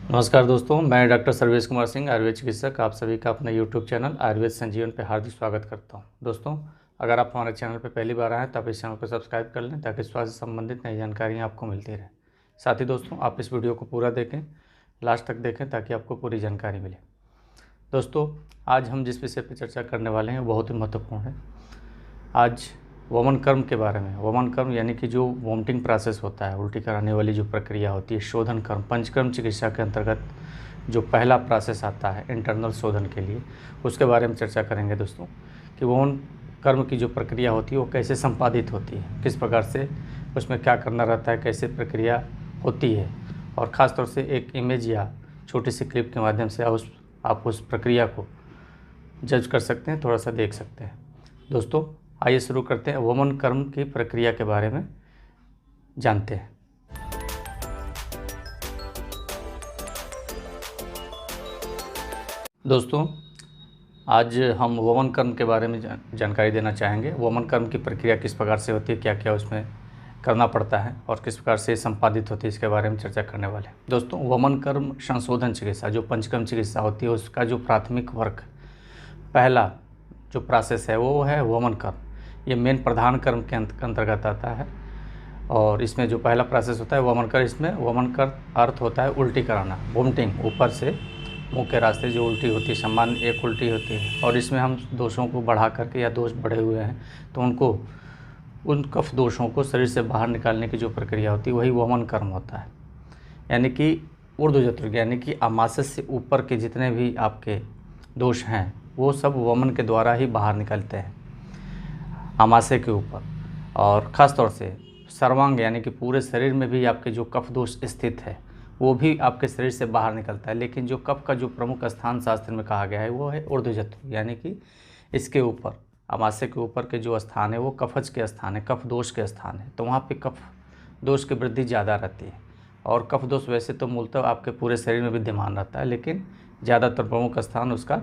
नमस्कार दोस्तों, मैं डॉक्टर सर्वेश कुमार सिंह, आयुर्वेद चिकित्सक, आप सभी का अपने यूट्यूब चैनल आयुर्वेद संजीवन पे हार्दिक स्वागत करता हूं। दोस्तों, अगर आप हमारे चैनल पे पहली बार आए हैं तो आप इस चैनल को सब्सक्राइब कर लें ताकि स्वास्थ्य से संबंधित नई जानकारियां आपको मिलती रहे। साथ ही दोस्तों, आप इस वीडियो को पूरा देखें, लास्ट तक देखें ताकि आपको पूरी जानकारी मिले। दोस्तों, आज हम जिस विषय पर चर्चा करने वाले हैं बहुत ही महत्वपूर्ण है। आज वमन कर्म के बारे में। वमन कर्म यानी कि जो वोमिटिंग प्रोसेस होता है, उल्टी कराने वाली जो प्रक्रिया होती है, शोधन कर्म, पंचकर्म चिकित्सा के अंतर्गत जो पहला प्रोसेस आता है इंटरनल शोधन के लिए, उसके बारे में चर्चा करेंगे दोस्तों कि वमन कर्म की जो प्रक्रिया होती है वो कैसे संपादित होती है, किस प्रकार से उसमें क्या करना रहता है, कैसे प्रक्रिया होती है, और ख़ास तौर से एक इमेज या छोटी सी क्लिप के माध्यम से आप उस प्रक्रिया को जज कर सकते हैं, थोड़ा सा देख सकते हैं। दोस्तों, आइए शुरू करते हैं, वमन कर्म की प्रक्रिया के बारे में जानते हैं। दोस्तों, आज हम वमन कर्म के बारे में जानकारी देना चाहेंगे। वमन कर्म की प्रक्रिया किस प्रकार से होती है, क्या क्या उसमें करना पड़ता है और किस प्रकार से संपादित होती है, इसके बारे में चर्चा करने वाले हैं। दोस्तों, वमन कर्म संशोधन चिकित्सा जो पंचकर्म चिकित्सा होती है उसका जो प्राथमिक वर्ग, पहला जो प्रोसेस है वो है वमन कर्म। ये मेन प्रधान कर्म के अंतर्गत आता है और इसमें जो पहला प्रोसेस होता है वमन कर, इसमें वमन कर अर्थ होता है उल्टी कराना, वोमिटिंग, ऊपर से मुंह के रास्ते जो उल्टी होती है, सामान्य एक उल्टी होती है और इसमें हम दोषों को बढ़ा करके या दोष बढ़े हुए हैं तो उनको, उन कफ दोषों को शरीर से बाहर निकालने की जो प्रक्रिया होती है वही वमन कर्म होता है। यानी कि ऊर्ध्वजत्र यानी कि आमाशय से ऊपर के जितने भी आपके दोष हैं वो सब वमन के द्वारा ही बाहर निकलते हैं आमाशय के ऊपर, और ख़ास तौर से सर्वांग यानी कि पूरे शरीर में भी आपके जो कफ दोष स्थित है वो भी आपके शरीर से बाहर निकलता है। लेकिन जो कफ का जो प्रमुख स्थान शास्त्र में कहा गया है वो है ऊर्ध्वजत्र, यानी कि इसके ऊपर आमाशय के ऊपर के जो स्थान है वो कफज के स्थान है, कफ दोष के स्थान है। तो वहाँ पे कफ दोष की वृद्धि ज़्यादा रहती है और कफ दोष वैसे तो मूलतः आपके पूरे शरीर में विद्यमान रहता है, लेकिन ज़्यादातर प्रमुख स्थान उसका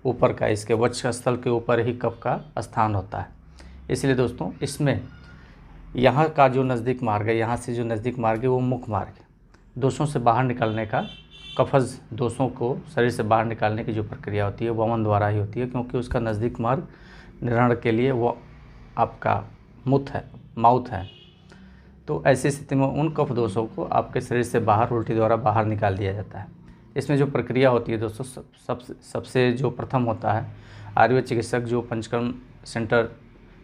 ऊपर का, इसके वक्षस्थल के ऊपर ही कफ का स्थान होता है। इसलिए दोस्तों, इसमें यहाँ का जो नज़दीक मार्ग है, यहाँ से जो नज़दीक मार्ग है वो मुख मार्ग है। दोषों से बाहर निकलने का, कफज दोषों को शरीर से बाहर निकालने की जो प्रक्रिया होती है वमन द्वारा ही होती है, क्योंकि उसका नज़दीक मार्ग निर्णय के लिए वो आपका माउथ है। तो ऐसी स्थिति में उन कफ दोषों को आपके शरीर से बाहर उल्टी द्वारा बाहर निकाल दिया जाता है। इसमें जो प्रक्रिया होती है दोस्तों, सबसे जो प्रथम होता है, आयुर्वेद चिकित्सक जो पंचकर्म सेंटर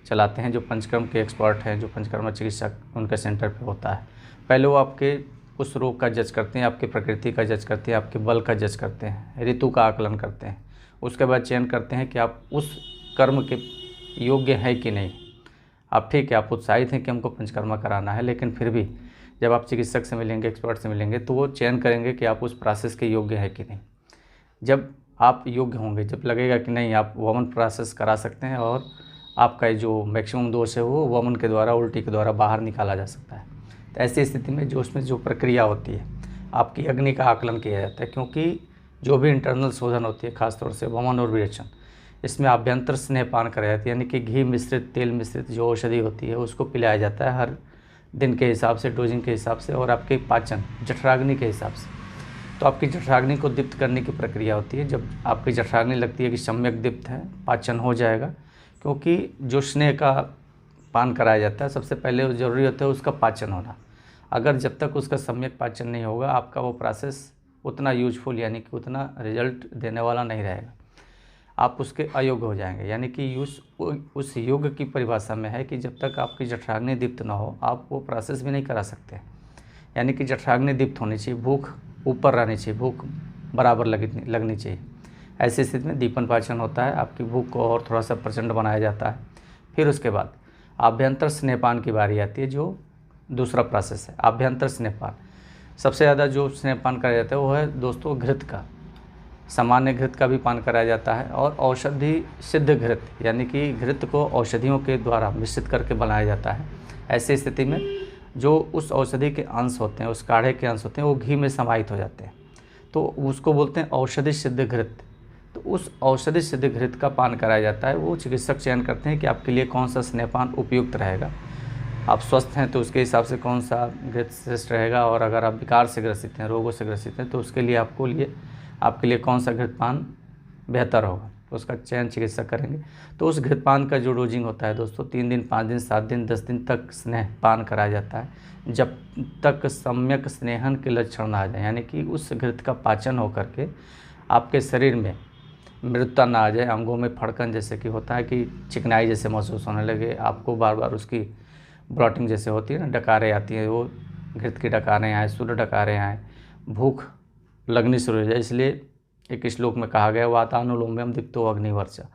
चलाते हैं, जो पंचकर्म के एक्सपर्ट हैं, जो पंचकर्म चिकित्सक उनके सेंटर पे होता है, पहले वो आपके उस रोग का जज करते हैं, आपकी प्रकृति का जज करते हैं, आपके बल का जज करते हैं, ऋतु का आकलन करते हैं। उसके बाद चयन करते हैं कि आप उस कर्म के योग्य हैं कि नहीं। आप ठीक है, आप उत्साहित हैं कि हमको पंचकर्मा कराना है, लेकिन फिर भी जब आप चिकित्सक से मिलेंगे, एक्सपर्ट से मिलेंगे, तो वो चयन करेंगे कि आप उस प्रोसेस के योग्य हैं कि नहीं। जब आप योग्य होंगे, जब लगेगा कि नहीं आप वमन प्रोसेस करा सकते हैं और आपका जो मैक्सिमम दोष है वो वमन के द्वारा, उल्टी के द्वारा बाहर निकाला जा सकता है, तो ऐसी स्थिति में जो उसमें जो प्रक्रिया होती है, आपकी अग्नि का आकलन किया जाता है। क्योंकि जो भी इंटरनल शोधन होती है, खासतौर से वमन और विरेचन, इसमें आभ्यंतर स्नेहपान कराया जाता है, यानी कि घी मिश्रित, तेल मिश्रित जो औषधि होती है उसको पिलाया जाता है हर दिन के हिसाब से, डोजिंग के हिसाब से, और आपके पाचन जठराग्नि के हिसाब से। तो आपकी जठराग्नि को दीप्त करने की प्रक्रिया होती है। जब आपकी जठराग्नि लगती है कि सम्यक दीप्त है, पाचन हो जाएगा, क्योंकि जो स्नेह का पान कराया जाता है सबसे पहले ज़रूरी होता है उसका पाचन होना। अगर जब तक उसका सम्यक पाचन नहीं होगा, आपका वो प्रोसेस उतना यूजफुल यानी कि उतना रिजल्ट देने वाला नहीं रहेगा, आप उसके अयोग्य हो जाएंगे। यानी कि उस योग की परिभाषा में है कि जब तक आपकी जठराग्नि दीप्त ना हो आप वो प्रोसेस भी नहीं करा सकते। यानी कि जठराग्नि दीप्त होनी चाहिए, भूख ऊपर रहनी चाहिए, भूख बराबर लगनी चाहिए। ऐसी स्थिति में दीपन पाचन होता है, आपकी भूख को और थोड़ा सा प्रचंड बनाया जाता है। फिर उसके बाद आभ्यंतर स्नेहपान की बारी आती है, जो दूसरा प्रोसेस है आभ्यंतर स्नेहपान। सबसे ज़्यादा जो स्नेहपान कराया जाता है वो है दोस्तों घृत का। सामान्य घृत का भी पान कराया जाता है और औषधि सिद्ध घृत, यानी कि घृत को औषधियों के द्वारा मिश्रित करके बनाया जाता है। ऐसी स्थिति में जो उस औषधि के अंश होते हैं, उस काढ़े के अंश होते हैं, वो घी में समाहित हो जाते हैं, तो उसको बोलते हैं औषधि सिद्ध घृत। तो उस औषधि सिद्ध घृत का पान कराया जाता है। वो चिकित्सक चयन करते हैं कि आपके लिए कौन सा स्नेहपान उपयुक्त रहेगा। आप स्वस्थ हैं तो उसके हिसाब से कौन सा घृत श्रेष्ठ रहेगा, और अगर आप विकार से ग्रसित हैं, रोगों से ग्रसित हैं, तो उसके लिए आपके लिए कौन सा घृतपान बेहतर होगा, तो उसका चयन चिकित्सक करेंगे। तो उस घृतपान का जो डोजिंग होता है दोस्तों, 3 दिन, 5 दिन, 7 दिन, 10 दिन तक स्नेहपान कराया जाता है, जब तक सम्यक स्नेहन के लक्षण ना आ जाए, यानी कि उस घृत का पाचन होकर के आपके शरीर में मृदुता ना आ जाए, अंगों में फड़कन जैसे कि होता है कि चिकनाई जैसे महसूस होने लगे, आपको बार बार उसकी ब्लॉटिंग जैसे होती है ना, डकारें आती हैं, वो घृत की डकारें आए, सूर्य डकारें आए, भूख लगनी शुरू हो जाए। इसलिए एक श्लोक में कहा गया, वातानुलोम्यम दीप्तो अग्निवर्चा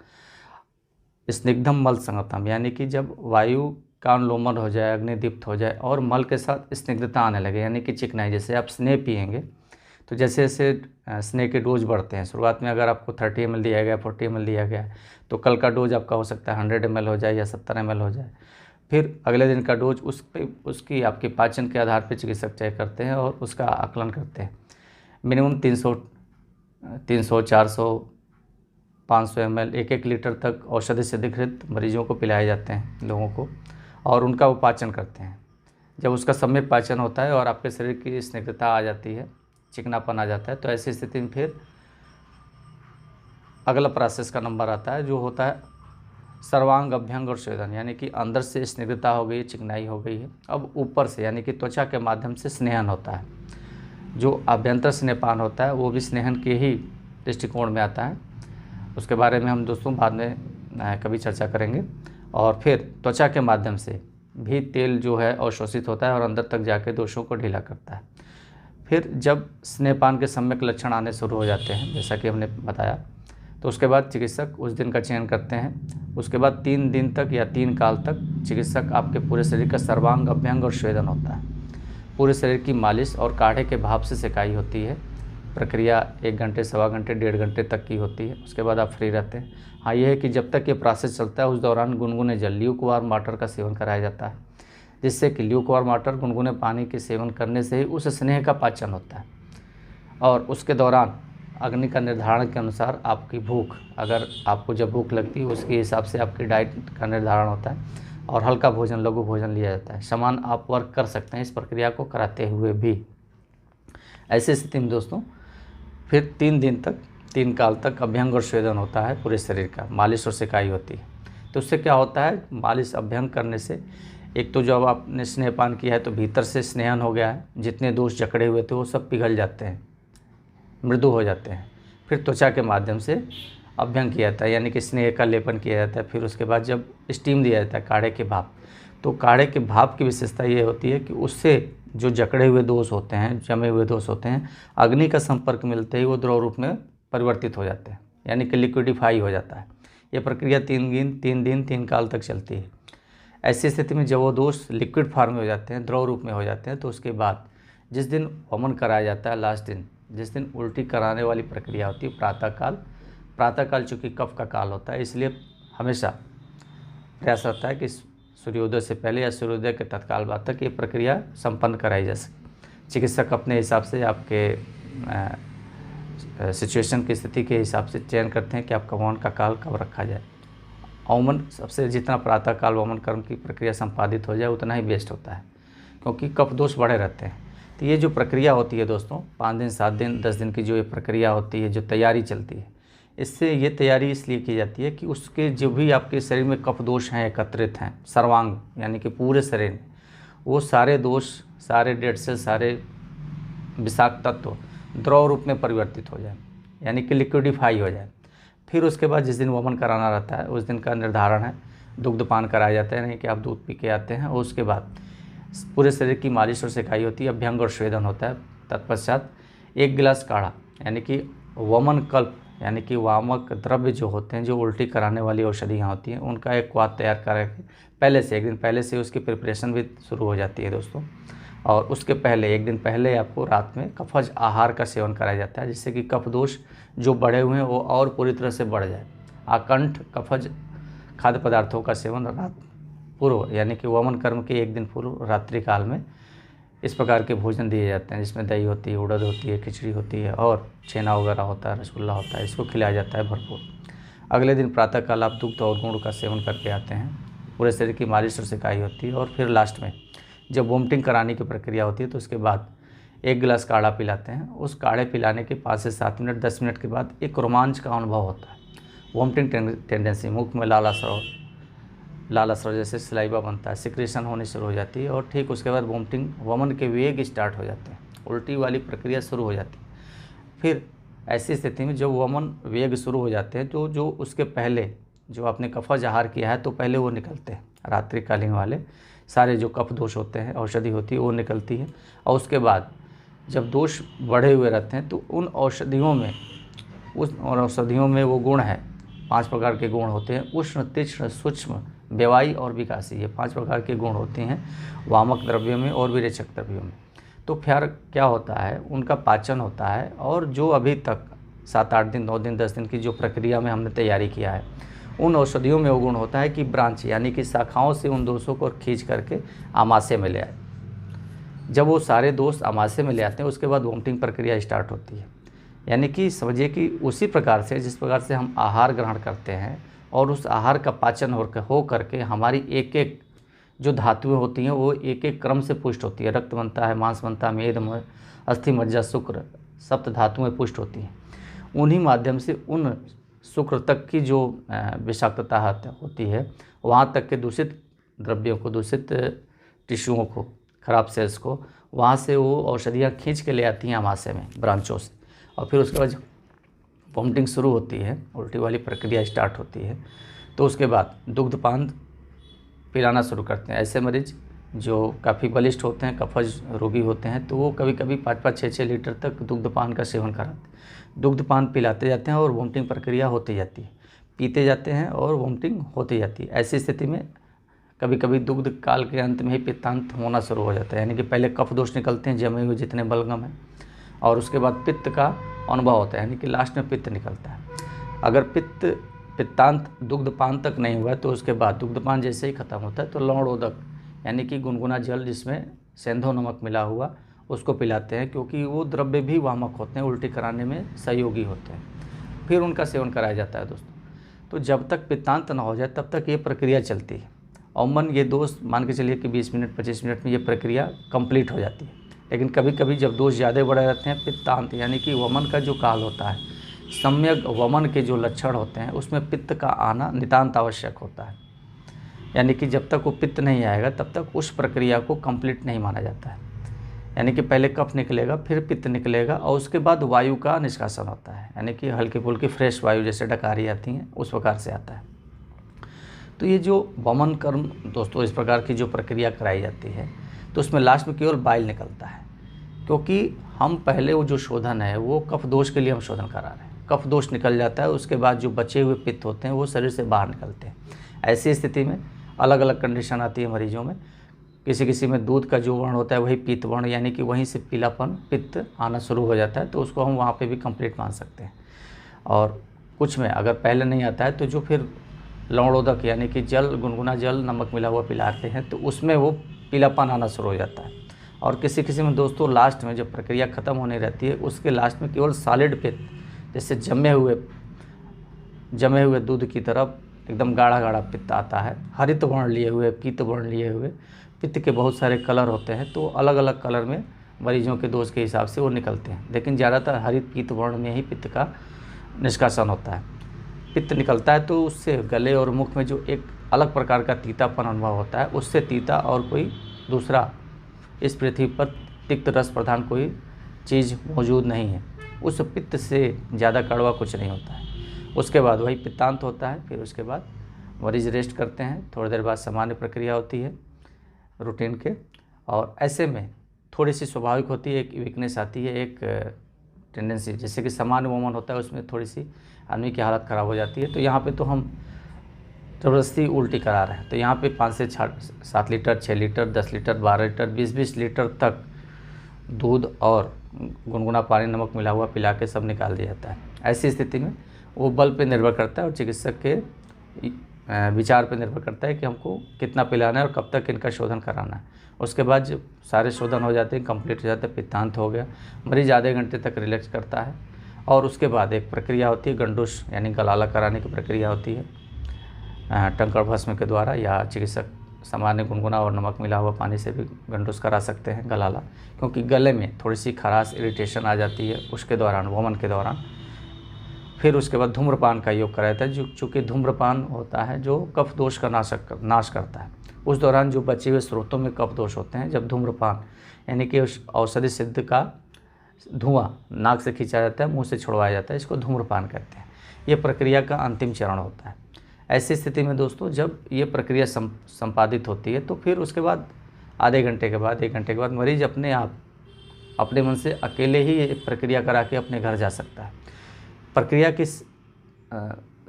स्निग्धम मल संगतम, यानी कि जब वायु का अनुलोमन हो जाए, अग्निदीप्त हो जाए और मल के साथ स्निग्धता आने लगे, यानी कि चिकनाई, जैसे आप स्नेह पिएंगे तो जैसे जैसे स्नेह के डोज बढ़ते हैं, शुरुआत में अगर आपको 30 ml दिया गया, 40 ml दिया गया, तो कल का डोज आपका हो सकता है 100 ml हो जाए या 70 ml हो जाए। फिर अगले दिन का डोज उसकी आपके पाचन के आधार पर चिकित्सक तय करते हैं और उसका आकलन करते हैं। मिनिमम 300, 400, 500 ml, 1-1 लीटर तक औषधि से अधिकृत मरीजों को पिलाए जाते हैं लोगों को, और उनका वो पाचन करते हैं। जब उसका सम्यक पाचन होता है और आपके शरीर की स्निग्धता आ जाती है, चिकनापन आ जाता है, तो ऐसी स्थिति में फिर अगला प्रोसेस का नंबर आता है, जो होता है सर्वांग अभ्यंग और स्वेदन, यानी कि अंदर से स्निग्धता हो गई, चिकनाई हो गई है, अब ऊपर से यानी कि त्वचा के माध्यम से स्नेहन होता है। जो अभ्यंतर स्नेहपान होता है वो भी स्नेहन के ही दृष्टिकोण में आता है, उसके बारे में हम दोस्तों बाद में कभी चर्चा करेंगे। और फिर त्वचा के माध्यम से भी तेल जो है अवशोषित होता है और अंदर तक जाके दोषों को ढीला करता है। फिर जब स्नेहपान के सम्यक लक्षण आने शुरू हो जाते हैं, जैसा कि हमने बताया, तो उसके बाद चिकित्सक उस दिन का चयन करते हैं। उसके बाद 3 दिन तक या 3 काल तक चिकित्सक आपके पूरे शरीर का सर्वांग अभ्यंग और स्वेदन होता है, पूरे शरीर की मालिश और काढ़े के भाप से सिकाई होती है। प्रक्रिया 1 घंटे, सवा घंटे, 1.5 घंटे तक की होती है। उसके बाद आप फ्री रहते हैं। हाँ, यह है कि जब तक ये प्रोसेस चलता है उस दौरान गुनगुने जल, ल्यूकवार्म वाटर का सेवन कराया जाता है, जिससे कि ल्यूकवार्म वाटर, गुनगुने पानी के सेवन करने से ही उस स्नेह का पाचन होता है। और उसके दौरान अग्नि का निर्धारण के अनुसार आपकी भूख, अगर आपको जब भूख लगती है उसके हिसाब से आपकी डाइट का निर्धारण होता है, और हल्का भोजन, लघु भोजन लिया जाता है। समान आप वर्क कर सकते हैं इस प्रक्रिया को कराते हुए भी। ऐसी स्थिति में दोस्तों फिर 3 दिन तक, 3 काल तक अभ्यंग और स्वेदन होता है पूरे शरीर का, मालिश और सिकाई होती है। तो उससे क्या होता है, मालिश अभ्यंग करने से एक तो जब आपने स्नेहपान किया है तो भीतर से स्नेहन हो गया है, जितने दोष जकड़े हुए थे वो सब पिघल जाते हैं, मृदु हो जाते हैं। फिर त्वचा के माध्यम से अभ्यंग किया जाता है, यानी कि स्नेह का लेपन किया जाता है। फिर उसके बाद जब स्टीम दिया जाता है, काढ़े के भाप, तो काढ़े के भाप की विशेषता ये होती है कि उससे जो जकड़े हुए दोष होते हैं, जमे हुए दोष होते हैं, अग्नि का संपर्क मिलते ही वो द्रव रूप में परिवर्तित हो जाते हैं, यानी कि लिक्विडिफाई हो जाता है। ये प्रक्रिया 3 दिन 3 काल तक चलती है। ऐसी स्थिति में जब वो दोष लिक्विड फॉर्म में हो जाते हैं, द्रव रूप में हो जाते हैं, तो उसके बाद जिस दिन वमन कराया जाता है, लास्ट दिन, जिस दिन उल्टी कराने वाली प्रक्रिया होती है, प्रातःकाल चूँकि कफ का काल होता है, इसलिए हमेशा प्रयास रहता है कि सूर्योदय से पहले या सूर्योदय के तत्काल बाद तक ये प्रक्रिया संपन्न कराई जा सके। चिकित्सक अपने हिसाब से आपके सिचुएशन की स्थिति के हिसाब से चयन करते हैं कि आपका वमन का काल कब रखा जाए। वमन सबसे, जितना प्रातःकाल वमन कर्म की प्रक्रिया संपादित हो जाए उतना ही बेस्ट होता है, क्योंकि कफ दोष बढ़े रहते हैं। तो ये जो प्रक्रिया होती है दोस्तों, 5 दिन, 7 दिन, 10 दिन की जो ये प्रक्रिया होती है, जो तैयारी चलती है, इससे ये तैयारी इसलिए की जाती है कि उसके जो भी आपके शरीर में कफ दोष हैं, एकत्रित हैं, सर्वांग यानी कि पूरे शरीर में, वो सारे दोष, सारे डेड सेल, सारे विषाक्त तत्व द्रव रूप में परिवर्तित हो जाए, यानी कि लिक्विडिफाई हो जाए। फिर उसके बाद जिस दिन वमन कराना रहता है उस दिन का निर्धारण है, दुग्धपान कराया जाता है, यानी कि आप दूध पी के आते हैं, और उसके बाद पूरे शरीर की मालिश और सिकाई होती है, अभ्यंग और स्वेदन होता है। तत्पश्चात 1 गिलास काढ़ा, यानी कि वमन कल्प, यानी कि वामक द्रव्य जो होते हैं, जो उल्टी कराने वाली औषधियाँ होती हैं, उनका एक क्वाथ तैयार करके पहले से 1 दिन पहले से उसकी प्रिपरेशन भी शुरू हो जाती है दोस्तों। और उसके पहले 1 दिन पहले आपको रात में कफज आहार का सेवन कराया जाता है, जिससे कि कफ दोष जो बढ़े हुए हैं वो और पूरी तरह से बढ़ जाए। आकंठ कफज खाद्य पदार्थों का सेवन रात पूर्व, यानी कि वमन कर्म के 1 दिन पूर्व रात्रि काल में इस प्रकार के भोजन दिए जाते हैं, जिसमें दही होती है, उड़द होती है, खिचड़ी होती है और छेना वगैरह होता है, रसगुल्ला होता है, इसको खिलाया जाता है भरपूर। अगले दिन प्रातःकाल आप दुग्ध और गुड़ का सेवन करके आते हैं, पूरे शरीर की मालिश और सिकाई होती है। और फिर लास्ट में जब वोमिटिंग कराने की प्रक्रिया होती है तो उसके बाद 1 गिलास काढ़ा पिलाते हैं। उस काढ़े पिलाने के 5 से 7 मिनट 10 मिनट के बाद एक रोमांच का अनुभव होता है। वोमिटिंग टेंडेंसी, मुख में लाल असर जैसे सलाइवा बनता है, सिक्रेशन होनी शुरू हो जाती है और ठीक उसके बाद वमन के वेग स्टार्ट हो जाते हैं, उल्टी वाली प्रक्रिया शुरू हो जाती है। फिर ऐसी स्थिति में जब वमन वेग शुरू हो जाते हैं तो जो उसके पहले जो आपने कफज आहार किया है तो पहले वो निकलते हैं, रात्रिकालीन वाले सारे जो कफ दोष होते हैं, औषधि होती है वो निकलती है। और उसके बाद जब दोष बढ़े हुए रहते हैं तो उन औषधियों में वो गुण है, 5 प्रकार के गुण होते हैं, उष्ण, तीक्ष्ण, सूक्ष्म, बेवाई और विकासी। ये 5 प्रकार के गुण होते हैं वामक द्रव्यों में और भी रेचक द्रव्यों में। तो फिर क्या होता है, उनका पाचन होता है और जो अभी तक 7-8 दिन 9 दिन 10 दिन की जो प्रक्रिया में हमने तैयारी किया है उन औषधियों में वो गुण होता है कि ब्रांच यानी कि शाखाओं से उन दोषों को खींच करके आमाशय में ले आए। जब वो सारे दोष आमाशय में ले आते हैं उसके बाद वोमिटिंग प्रक्रिया स्टार्ट होती है। यानी कि समझिए कि उसी प्रकार से जिस प्रकार से हम आहार ग्रहण करते हैं और उस आहार का पाचन हो करके हमारी एक एक जो धातुएं होती हैं वो एक एक क्रम से पुष्ट होती है। रक्त बनता है, मांस बनता है, मेद, अस्थि, मज्जा, शुक्र, सप्त धातुएं पुष्ट होती हैं। उन्हीं माध्यम से उन शुक्र तक की जो विषाक्तता होती है वहाँ तक के दूषित द्रव्यों को, दूषित टिश्यूओं को, खराब सेल्स को वहाँ से वो औषधियाँ खींच के ले आती हैं आमाशय में ब्रांचों से। और फिर उसके बाद जब वोमिटिंग शुरू होती है, उल्टी वाली प्रक्रिया स्टार्ट होती है, तो उसके बाद दुग्धपान पिलाना शुरू करते हैं। ऐसे मरीज जो काफ़ी बलिष्ठ होते हैं, कफज रोगी होते हैं, तो वो कभी कभी 5-5, 6-6 लीटर तक दुग्धपान का सेवन कराते हैं। दुग्धपान पिलाते जाते हैं और वोमिटिंग प्रक्रिया होती जाती है, पीते जाते हैं और वोमिटिंग होती जाती है। ऐसी स्थिति में कभी कभी दुग्ध काल के अंत में ही पित्तांत होना शुरू हो जाता है, यानी कि पहले कफ दोष निकलते हैं जमे हुए जितने बलगम हैं और उसके बाद पित्त का अनुभव होता है, यानी कि लास्ट में पित्त निकलता है। अगर पित्तांत दुग्धपान तक नहीं हुआ तो उसके बाद दुग्धपान जैसे ही खत्म होता है तो लवणोदक यानी कि गुनगुना जल जिसमें सेंधो नमक मिला हुआ उसको पिलाते हैं, क्योंकि वो द्रव्य भी वामक होते हैं, उल्टी कराने में सहयोगी होते हैं। फिर उनका सेवन कराया जाता है दोस्तों। तो जब तक पित्तांत ना हो जाए तब तक ये प्रक्रिया चलती है। अमूमन ये दोष मान के चलिए कि 20 मिनट 25 मिनट में ये प्रक्रिया कंप्लीट हो जाती है। लेकिन कभी कभी जब दोष ज़्यादा बड़े रहते हैं, पित्तांत यानी कि वमन का जो काल होता है, सम्यक वमन के जो लक्षण होते हैं उसमें पित्त का आना नितांत आवश्यक होता है। यानी कि जब तक वो पित्त नहीं आएगा तब तक उस प्रक्रिया को कंप्लीट नहीं माना जाता है। यानी कि पहले कफ निकलेगा, फिर पित्त निकलेगा और उसके बाद वायु का निष्कासन होता है, यानी कि हल्की फुल्की फ्रेश वायु जैसे डकारी आती हैं उस प्रकार से आता है। तो ये जो वमन कर्म दोस्तों इस प्रकार की जो प्रक्रिया कराई जाती है तो उसमें लास्ट में केवल बाइल निकलता है, क्योंकि हम पहले वो जो शोधन है वो कफ दोष के लिए हम शोधन करा रहे हैं। कफ दोष निकल जाता है, उसके बाद जो बचे हुए पित्त होते हैं वो शरीर से बाहर निकलते हैं। ऐसी स्थिति में अलग अलग कंडीशन आती है मरीजों में। किसी में दूध का जो वर्ण होता है वही पित्त वर्ण, यानी कि वहीं से पीलापन पित्त आना शुरू हो जाता है, तो उसको हम वहाँ पे भी कंप्लीट मान सकते हैं। और कुछ में अगर पहले नहीं आता है तो जो फिर लवणोदक यानी कि जल, गुनगुना जल नमक मिला हुआ पिलाते हैं तो उसमें वो पीलापन आना शुरू हो जाता है। और किसी में दोस्तों लास्ट में जब प्रक्रिया ख़त्म होने रहती है उसके लास्ट में केवल सॉलिड पित्त जैसे जमे हुए दूध की तरफ एकदम गाढ़ा गाढ़ा पित्त आता है। हरित वर्ण लिए हुए, पीत वर्ण लिए हुए, पित्त के बहुत सारे कलर होते हैं, तो अलग अलग कलर में मरीजों के दोष के हिसाब से वो निकलते हैं। लेकिन ज़्यादातर हरित पीत वर्ण में ही पित्त का निष्कासन होता है। पित्त निकलता है तो उससे गले और मुख में जो एक अलग प्रकार का तीतापन अनुभव होता है, उससे तीता और कोई दूसरा इस पृथ्वी पर तिक्त रस प्रधान कोई चीज़ मौजूद नहीं है। उस पित्त से ज़्यादा कड़वा कुछ नहीं होता है। उसके बाद वही पित्तांत होता है। फिर उसके बाद मरीज रेस्ट करते हैं, थोड़ी देर बाद सामान्य प्रक्रिया होती है रूटीन के। और ऐसे में थोड़ी सी स्वाभाविक होती है, एक वीकनेस आती है, एक टेंडेंसी, जैसे कि सामान्य वमन होता है उसमें थोड़ी सी आदमी की हालत ख़राब हो जाती है। तो यहाँ पे तो हम ज़बरदस्ती उल्टी करा रहे हैं, तो यहाँ पे 5 से 7 litre, 6 litre, 10 litre, 12 litre, 20-20 litre तक दूध और गुनगुना पानी नमक मिला हुआ पिला के सब निकाल दिया जाता है। ऐसी स्थिति में वो बल पे निर्भर करता है और चिकित्सक के विचार पे निर्भर करता है कि हमको कितना पिलाना है और कब तक इनका शोधन कराना है। उसके बाद जब सारे शोधन हो जाते हैं, कंप्लीट हो जाता है, पित्तांत हो गया, मरीज आधे घंटे तक रिलैक्स करता है। और उसके बाद एक प्रक्रिया होती है गंडूस यानी गलाला कराने की प्रक्रिया होती है। टंकण भस्म के द्वारा, या चिकित्सक सामान्य गुनगुना और नमक मिला हुआ पानी से भी गंडूस करा सकते हैं गलाला, क्योंकि गले में थोड़ी सी खराश इरिटेशन आ जाती है उसके दौरान, वमन के दौरान। फिर उसके बाद धूम्रपान का योग कराया जाता है, चूँकि धूम्रपान होता है जो कफ दोष का नाश करता है। उस दौरान जो बचे हुए स्रोतों में कफ दोष होते हैं, जब धूम्रपान यानी कि उस औषधि सिद्ध का धुआं नाक से खींचा जाता है, मुंह से छुड़वाया जाता है, इसको धूम्रपान कहते हैं। ये प्रक्रिया का अंतिम चरण होता है। ऐसी स्थिति में दोस्तों जब ये प्रक्रिया संपादित होती है तो फिर उसके बाद आधे घंटे के बाद, 1 घंटे के बाद मरीज अपने आप अपने मन से अकेले ही ये प्रक्रिया करा के अपने घर जा सकता है। प्रक्रिया की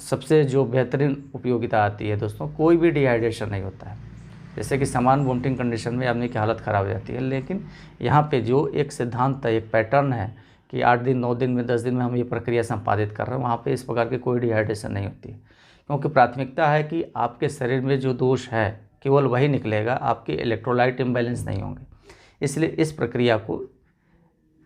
सबसे जो बेहतरीन उपयोगिता आती है दोस्तों, कोई भी डिहाइड्रेशन नहीं होता है। जैसे कि सामान्य वोमिटिंग कंडीशन में आदमी की हालत ख़राब हो जाती है, लेकिन यहाँ पे जो एक सिद्धांत है, एक पैटर्न है कि 8 दिन, 9 दिन में, 10 दिन में हम ये प्रक्रिया संपादित कर रहे हैं, वहाँ पे इस प्रकार की कोई डिहाइड्रेशन नहीं होती है। क्योंकि प्राथमिकता है कि आपके शरीर में जो दोष है केवल वही निकलेगा, आपके इलेक्ट्रोलाइट इम्बैलेंस नहीं होंगे। इसलिए इस प्रक्रिया को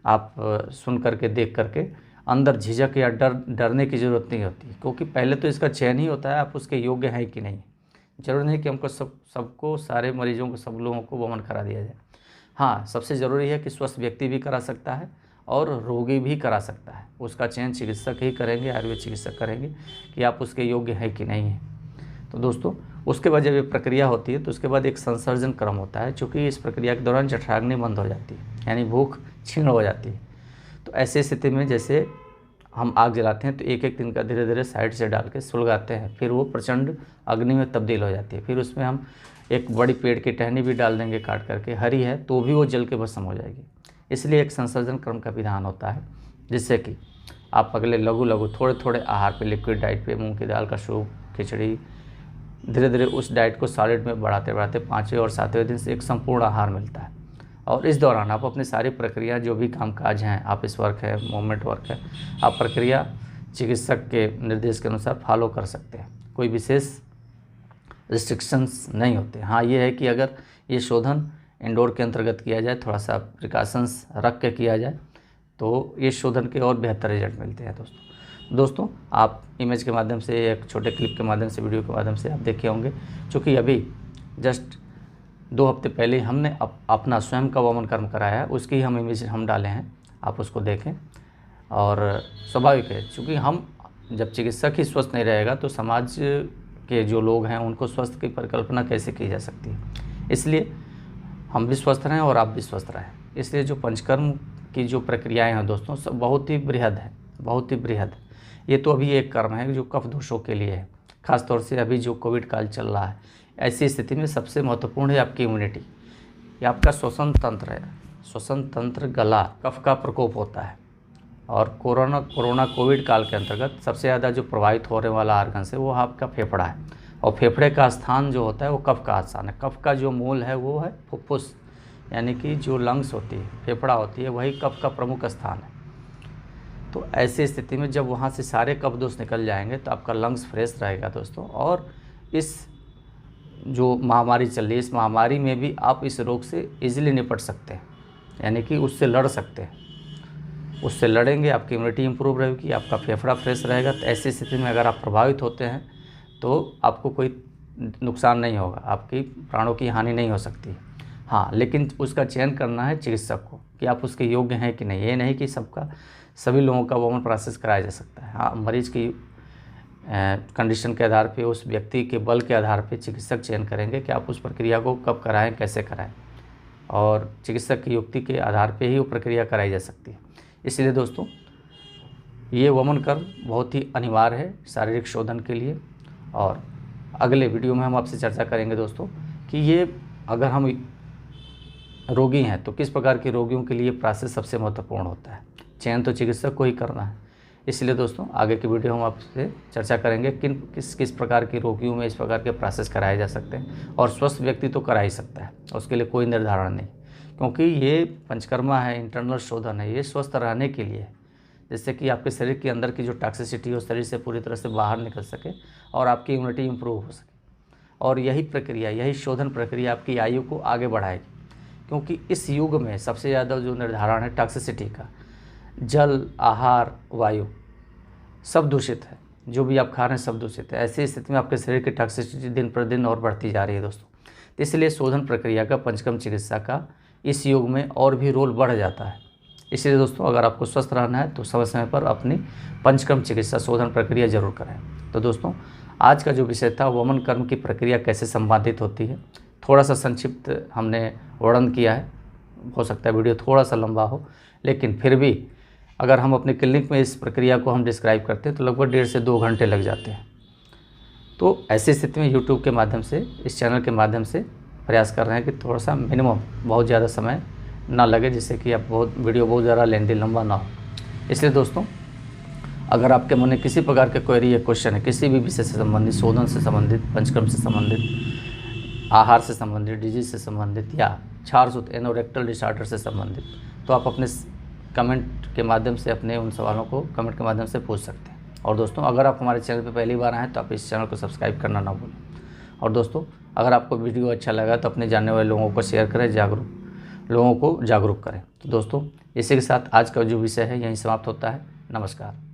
आप सुन करके, देख करके अंदर झिझक या डरने की ज़रूरत नहीं होती, क्योंकि पहले तो इसका चयन ही होता है आप उसके योग्य हैं कि नहीं। ज़रूरी नहीं कि हमको सबको, सारे मरीजों को, सब लोगों को वमन करा दिया जाए। हाँ, सबसे ज़रूरी है कि स्वस्थ व्यक्ति भी करा सकता है और रोगी भी करा सकता है। उसका चयन चिकित्सक ही करेंगे, आयुर्वेद चिकित्सक करेंगे कि आप उसके योग्य हैं कि नहीं हैं। तो दोस्तों उसके बाद जब ये प्रक्रिया होती है तो उसके बाद एक संसर्जन क्रम होता है, चूँकि इस प्रक्रिया के दौरान जठराग्नि बंद हो जाती है, यानी भूख क्षीण हो जाती है। तो ऐसी स्थिति में जैसे हम आग जलाते हैं तो एक एक दिन का धीरे धीरे साइड से डाल के सुलगाते हैं, फिर वो प्रचंड अग्नि में तब्दील हो जाती है। फिर उसमें हम एक बड़ी पेड़ की टहनी भी डाल देंगे काट करके, हरी है तो भी वो जल के भस्म हो जाएगी। इसलिए एक संसर्जन क्रम का विधान होता है, जिससे कि आप अगले लघु थोड़े थोड़े आहार पे, लिक्विड डाइट पे, मूंग की दाल का सूप, खिचड़ी, धीरे धीरे उस डाइट को सॉलिड में बढ़ाते बढ़ाते 5वें और 7वें दिन से एक संपूर्ण आहार मिलता है। और इस दौरान आप अपनी सारी प्रक्रिया, जो भी कामकाज हैं, ऑफिस वर्क है, मूवमेंट वर्क है, आप प्रक्रिया चिकित्सक के निर्देश के अनुसार फॉलो कर सकते हैं। कोई विशेष रिस्ट्रिक्शंस नहीं होते। हाँ, ये है कि अगर ये शोधन इंडोर के अंतर्गत किया जाए, थोड़ा सा प्रिकॉशंस रख के किया जाए, तो ये शोधन के और बेहतर रिजल्ट मिलते हैं। दोस्तों आप इमेज के माध्यम से, एक छोटे क्लिप के माध्यम से, वीडियो के माध्यम से आप देखे होंगे, चूँकि अभी जस्ट 2 हफ्ते पहले हमने अपना स्वयं का वमन कर्म कराया है, उसकी हम इमेज हम डाले हैं, आप उसको देखें। और स्वाभाविक है, चूँकि हम जब चिकित्सक ही स्वस्थ नहीं रहेगा तो समाज के जो लोग हैं उनको स्वस्थ की परिकल्पना कैसे की जा सकती है। इसलिए हम भी स्वस्थ रहें और आप भी स्वस्थ रहें। इसलिए जो पंचकर्म की जो प्रक्रियाएं हैं दोस्तों, सब बहुत ही बृहद है, बहुत ही बृहद। ये तो अभी एक कर्म है जो कफ दोषों के लिए है, ख़ासतौर से अभी जो कोविड काल चल रहा है, ऐसी स्थिति में सबसे महत्वपूर्ण है आपकी इम्यूनिटी, ये आपका श्वसन तंत्र है। श्वसन तंत्र, गला, कफ का प्रकोप होता है। और कोरोना कोविड काल के अंतर्गत सबसे ज़्यादा जो प्रभावित होने वाला आर्गन है वो आपका फेफड़ा है। और फेफड़े का स्थान जो होता है वो कफ का स्थान है। कफ का जो मूल है वो है फुफ्फुस, यानी कि जो लंग्स होती है, फेफड़ा होती है, वही कफ का प्रमुख स्थान है। तो ऐसी स्थिति में जब वहाँ से सारे कफ दोष निकल जाएंगे तो आपका लंग्स फ्रेश रहेगा दोस्तों। और इस जो महामारी चल रही है, इस महामारी में भी आप इस रोग से ईजिली निपट सकते हैं, यानी कि उससे लड़ सकते हैं। उससे लड़ेंगे, आपकी इम्यूनिटी इंप्रूव रहेगी, आपका फेफड़ा फ्रेश रहेगा। तो ऐसी स्थिति में अगर आप प्रभावित होते हैं तो आपको कोई नुकसान नहीं होगा, आपकी प्राणों की हानि नहीं हो सकती। हाँ, लेकिन उसका चयन करना है चिकित्सक को कि आप उसके योग्य हैं कि नहीं। ये नहीं कि सभी लोगों का वमन प्रोसेस कराया जा सकता है। हाँ, मरीज की कंडीशन के आधार पे, उस व्यक्ति के बल के आधार पे चिकित्सक चयन करेंगे कि आप उस प्रक्रिया को कब कराएं, कैसे कराएं, और चिकित्सक की युक्ति के आधार पे ही वो प्रक्रिया कराई जा सकती है। इसलिए दोस्तों ये वमन कर्म बहुत ही अनिवार्य है शारीरिक शोधन के लिए। और अगले वीडियो में हम आपसे चर्चा करेंगे दोस्तों कि ये अगर हम रोगी हैं तो किस प्रकार के रोगियों के लिए प्रोसेस सबसे महत्वपूर्ण होता है। चयन तो चिकित्सक को ही करना है। इसलिए दोस्तों आगे की वीडियो हम आपसे चर्चा करेंगे किस प्रकार के रोगियों में इस प्रकार के प्रोसेस कराए जा सकते हैं। और स्वस्थ व्यक्ति तो करा ही सकता है, उसके लिए कोई निर्धारण नहीं, क्योंकि ये पंचकर्मा है, इंटरनल शोधन है, ये स्वस्थ रहने के लिए है, जिससे कि आपके शरीर के अंदर की जो टॉक्सिसिटी हो शरीर से पूरी तरह से बाहर निकल सके और आपकी इम्यूनिटी इंप्रूव हो सके। और यही प्रक्रिया, यही शोधन प्रक्रिया आपकी आयु को आगे बढ़ाएगी, क्योंकि इस युग में सबसे ज़्यादा जो निर्धारण है टॉक्सिसिटी का, जल, आहार, वायु सब दूषित है। जो भी आप खा रहे हैं सब दूषित है। ऐसी स्थिति में आपके शरीर की टॉक्सिसिटी दिन पर दिन और बढ़ती जा रही है दोस्तों। तो इसलिए शोधन प्रक्रिया का, पंचकर्म चिकित्सा का इस युग में और भी रोल बढ़ जाता है। इसलिए दोस्तों अगर आपको स्वस्थ रहना है तो समय समय पर अपनी पंचकर्म चिकित्सा शोधन प्रक्रिया जरूर करें। तो दोस्तों आज का जो विषय था वमन कर्म की प्रक्रिया कैसे संपादित होती है, थोड़ा सा संक्षिप्त हमने वर्णन किया है। हो सकता है वीडियो थोड़ा सा लंबा हो, लेकिन फिर भी अगर हम अपने क्लिनिक में इस प्रक्रिया को हम डिस्क्राइब करते हैं तो लगभग 1.5 से 2 घंटे लग जाते हैं। तो ऐसी स्थिति में यूट्यूब के माध्यम से, इस चैनल के माध्यम से प्रयास कर रहे हैं कि थोड़ा सा मिनिमम बहुत ज़्यादा समय ना लगे, जिससे कि आप वीडियो बहुत ज़्यादा लेंथी लंबा ना हो। इसलिए दोस्तों अगर आपके मन में किसी प्रकार के क्वेरी या क्वेश्चन है, किसी भी विषय से संबंधित, शोधन से संबंधित, पंचकर्म से संबंधित, आहार से संबंधित, डिजीज से संबंधित या क्षारसूत्र एनोरेक्टल डिसऑर्डर से संबंधित, तो आप अपने कमेंट के माध्यम से अपने उन सवालों को कमेंट के माध्यम से पूछ सकते हैं। और दोस्तों अगर आप हमारे चैनल पर पहली बार आए हैं तो आप इस चैनल को सब्सक्राइब करना ना भूलें। और दोस्तों अगर आपको वीडियो अच्छा लगा तो अपने जानने वाले लोगों को शेयर करें, लोगों को जागरूक करें। तो दोस्तों इसी के साथ आज का जो विषय है यहीं समाप्त होता है। नमस्कार।